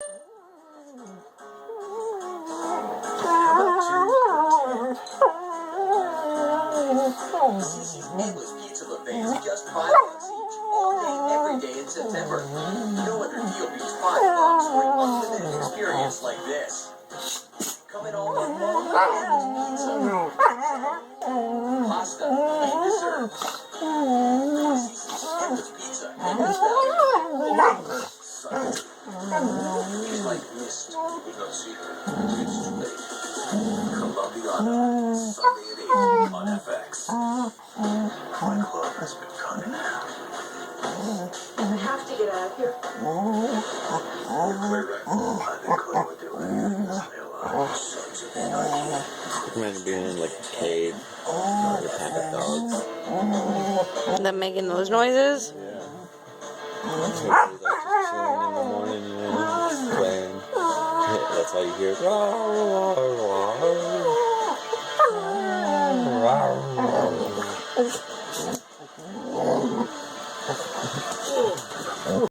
Endless pizza buffets at just $5 each, all day, every day in September. No other deal beats $5 for an unlimited experience like this. Come in all month long, endless pizza, pasta, and desserts. Endless pizza, endless value. It's like mist with no secret. It's too late. Colombiana, Sunday at 8 on FX. My club has been cut in half. I have to get out of here. Clear back. I think Clay would do it. Sons of anarchy. Imagine being in like a cave with a pack of dogs. Them making those noises? Yeah. Hopefully, like just chilling in the morning, you know, just playing. That's all you hear.